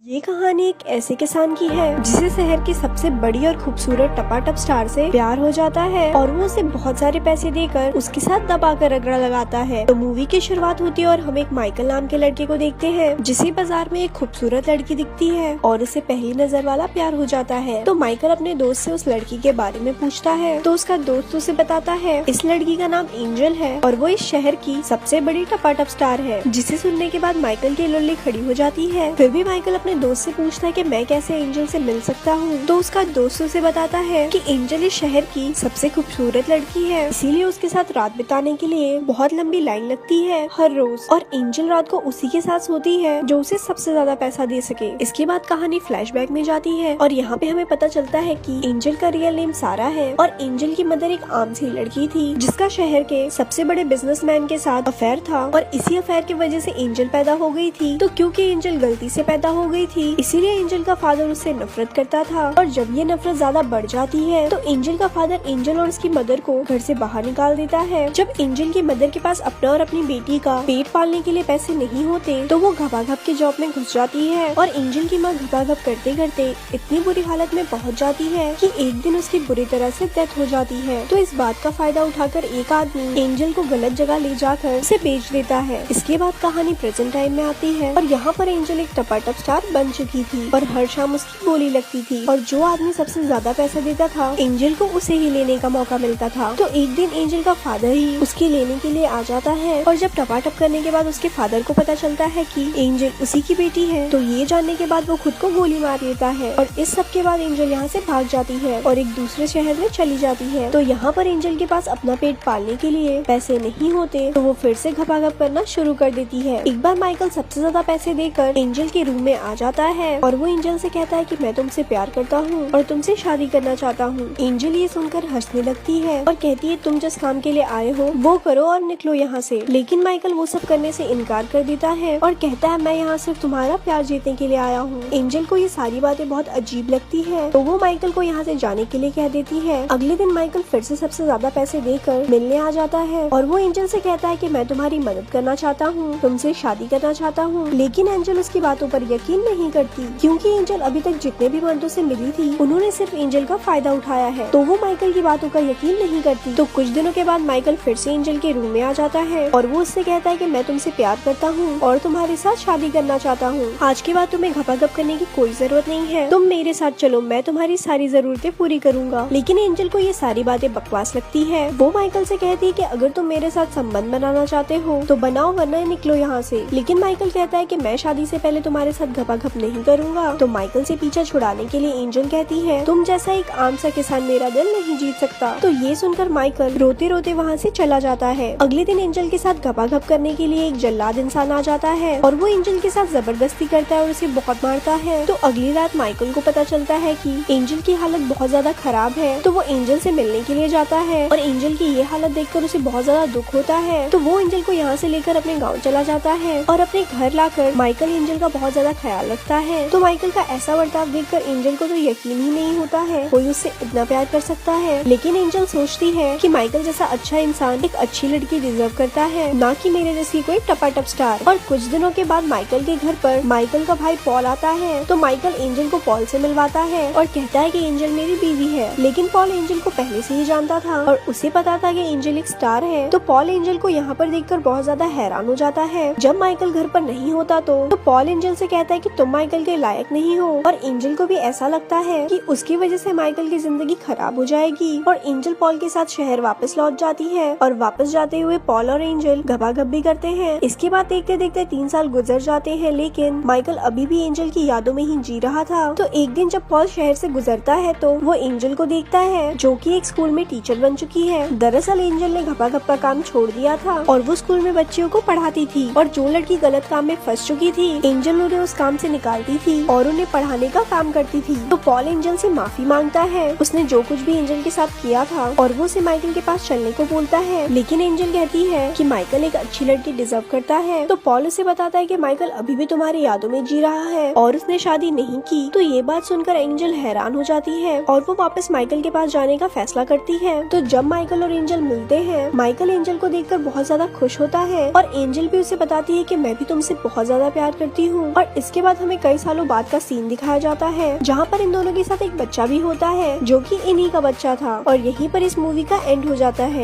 ये कहानी एक ऐसे किसान की है जिसे शहर की सबसे बड़ी और खूबसूरत टपाटप स्टार से प्यार हो जाता है और वो उसे बहुत सारे पैसे देकर उसके साथ दबाकर रगड़ा लगाता है। तो मूवी की शुरुआत होती है और हम एक माइकल नाम के लड़के को देखते हैं जिसे बाजार में एक खूबसूरत लड़की दिखती है और उसे पहली नजर वाला प्यार हो जाता है। तो माइकल अपने दोस्त से उस लड़की के बारे में पूछता है तो उसका दोस्त उसे बताता है इस लड़की का नाम एंजल है और वो इस शहर की सबसे बड़ी टपाटप स्टार है। जिसे सुनने के बाद माइकल की लोली खड़ी हो जाती है। फिर भी माइकल अपने दोस्त से पूछता है कि मैं कैसे एंजल से मिल सकता हूँ। तो उसका दोस्त उसे बताता है कि एंजल इस शहर की सबसे खूबसूरत लड़की है, इसीलिए उसके साथ रात बिताने के लिए बहुत लंबी लाइन लगती है हर रोज और एंजल रात को उसी के साथ सोती है जो उसे सबसे ज्यादा पैसा दे सके। इसके बाद कहानी फ्लैशबैक में जाती है और यहाँ पे हमें पता चलता है कि एंजल का रियल नेम सारा है और एंजल की मदर एक आम सी लड़की थी जिसका शहर के सबसे बड़े बिजनेसमैन के साथ अफेयर था और इसी अफेयर की वजह से एंजल पैदा हो गई थी। तो क्योंकि एंजल गलती से पैदा हो गई थी इसीलिए एंजल का फादर उससे नफरत करता था और जब ये नफरत ज्यादा बढ़ जाती है तो एंजल का फादर एंजल और उसकी मदर को घर से बाहर निकाल देता है। जब एंजल की मदर के पास अपना और अपनी बेटी का पेट पालने के लिए पैसे नहीं होते तो वो घपाघप के जॉब में घुस जाती है और एंजल की माँ घपाघप करते करते इतनी बुरी हालत में पहुँच जाती है कि एक दिन उसकी बुरी तरह से डेथ हो जाती है। तो इस बात का फायदा उठाकर एक आदमी एंजल को गलत जगह ले जाकर उसे बेच देता है। इसके बाद कहानी प्रेजेंट टाइम में आती है और यहाँ पर एंजल एक टपाटप स्टार बन चुकी थी और हर शाम उसकी बोली लगती थी और जो आदमी सबसे ज्यादा पैसा देता था एंजल को उसे ही लेने का मौका मिलता था। तो एक दिन एंजल का फादर ही उसके लेने के लिए आ जाता है और जब टपाटप करने के बाद उसके फादर को पता चलता है कि एंजल उसी की बेटी है तो ये जानने के बाद वो खुद को गोली मार लेता है और इस सब के बाद एंजल यहाँ से भाग जाती है और एक दूसरे शहर में चली जाती है। तो यहाँ पर एंजल के पास अपना पेट पालने के लिए पैसे नहीं होते तो वो फिर से घपाघप करना शुरू कर देती है। एक बार माइकल सबसे ज्यादा पैसे देकर एंजल के रूम में आ जाता है और वो एंजल से कहता है कि मैं तुमसे प्यार करता हूँ और तुमसे शादी करना चाहता हूँ। एंजल ये सुनकर हंसने लगती है और कहती है तुम जिस काम के लिए आए हो वो करो और निकलो यहाँ से। लेकिन माइकल वो सब करने से इनकार कर देता है और कहता है मैं यहाँ सिर्फ तुम्हारा प्यार जीतने के लिए आया हूँ। एंजल को ये सारी बातें बहुत अजीब लगती है तो वो माइकल को यहाँ से जाने के लिए कह देती है। अगले दिन माइकल फिर से सबसे ज्यादा पैसे देकर मिलने आ जाता है और वो एंजल से कहता है कि मैं तुम्हारी मदद करना चाहता हूँ, तुमसे शादी करना चाहता हूँ। लेकिन एंजल उसकी बातों पर यकीन नहीं करती क्योंकि एंजल अभी तक जितने भी मर्दों से मिली थी उन्होंने सिर्फ एंजल का फायदा उठाया है तो वो माइकल की बातों का यकीन नहीं करती। तो कुछ दिनों के बाद माइकल फिर से एंजल के रूम में आ जाता है और वो उससे कहता है कि मैं तुमसे प्यार करता हूँ और तुम्हारे साथ शादी करना चाहता हूँ। आज के बाद तुम्हें घपाघप करने की कोई जरूरत नहीं है, तुम मेरे साथ चलो, मैं तुम्हारी सारी जरूरतें पूरी करूंगा। लेकिन एंजल को ये सारी बातें बकवास लगती है। वो माइकल से कहती है कि अगर तुम मेरे साथ संबंध बनाना चाहते हो तो बनाओ वरना निकलो यहाँ से। लेकिन माइकल कहता है कि मैं शादी से पहले तुम्हारे साथ घपाघप नहीं करूंगा। तो माइकल से पीछा छुड़ाने के लिए एंजल कहती है तुम जैसा एक आम सा किसान मेरा दिल नहीं जीत सकता। तो ये सुनकर माइकल रोते रोते वहाँ से चला जाता है। अगले दिन एंजल के साथ घपाघप करने के लिए एक जल्लाद इंसान आ जाता है और वो एंजल के साथ जबरदस्ती करता है और उसे बहुत मारता है। तो अगली रात माइकल को पता चलता है कि एंजल की हालत बहुत ज्यादा खराब है तो वो एंजल से मिलने के लिए जाता है और एंजल की ये हालत देखकर उसे बहुत ज्यादा दुख होता है। तो वो एंजल को यहाँ से लेकर अपने गाँव चला जाता है और अपने घर लाकर माइकल एंजल का बहुत ज्यादा ख्याल रखता है। तो माइकल का ऐसा बर्ताव देखकर एंजल को तो यकीन ही नहीं होता है कोई उससे इतना प्यार कर सकता है। लेकिन एंजल सोचती है कि माइकल जैसा अच्छा इंसान एक अच्छी लड़की डिजर्व करता है, ना कि मेरे जैसी कोई टपाटप स्टार। और कुछ दिनों के बाद माइकल के घर पर माइकल का भाई पॉल आता है तो माइकल एंजल को पॉल से मिलवाता है और कहता है कि एंजल मेरी बीवी है। लेकिन पॉल एंजल को पहले से ही जानता था और उसे पता था कि एंजल एक स्टार है। तो पॉल एंजल को यहाँ पर देखकर बहुत ज्यादा हैरान हो जाता है। जब माइकल घर पर नहीं होता तो पॉल एंजल से कहता है कि तुम माइकल के लायक नहीं हो और एंजल को भी ऐसा लगता है कि उसकी वजह से माइकल की जिंदगी खराब हो जाएगी और एंजल पॉल के साथ शहर वापस लौट जाती है और वापस जाते हुए पॉल और एंजल घपाघप भी करते हैं। इसके बाद देखते देखते 3 साल गुजर जाते हैं लेकिन माइकल अभी भी एंजल की यादों में ही जी रहा था। तो एक दिन जब पॉल शहर से गुजरता है तो वो एंजल को देखता है जो कि एक स्कूल में टीचर बन चुकी है। दरअसल एंजल ने घपाघप का काम छोड़ दिया था और वो स्कूल में बच्चियों को पढ़ाती थी और जो लड़की गलत काम में फंस चुकी थी एंजल उन्हें उस काम से निकालती थी और उन्हें पढ़ाने का काम करती थी। तो पॉल एंजल से माफी मांगता है उसने जो कुछ भी एंजल के साथ किया था और वो उसे माइकल के पास चलने को बोलता है। लेकिन एंजल कहती है कि माइकल एक अच्छी लड़की डिजर्व करता है। तो पॉल उसे बताता है कि माइकल अभी भी तुम्हारी यादों में जी रहा है और उसने शादी नहीं की। तो ये बात सुनकर एंजल हैरान हो जाती है और वो वापस माइकल के पास जाने का फैसला करती है। तो जब माइकल और एंजल मिलते हैं माइकल एंजल को देखकर बहुत ज्यादा खुश होता है और एंजल भी उसे बताती है कि मैं भी तुमसे बहुत ज्यादा प्यार करती हूँ। और इसके बाद बाद हमें कई सालों बाद का सीन दिखाया जाता है जहाँ पर इन दोनों के साथ एक बच्चा भी होता है जो कि इन्हीं का बच्चा था और यहीं पर इस मूवी का एंड हो जाता है।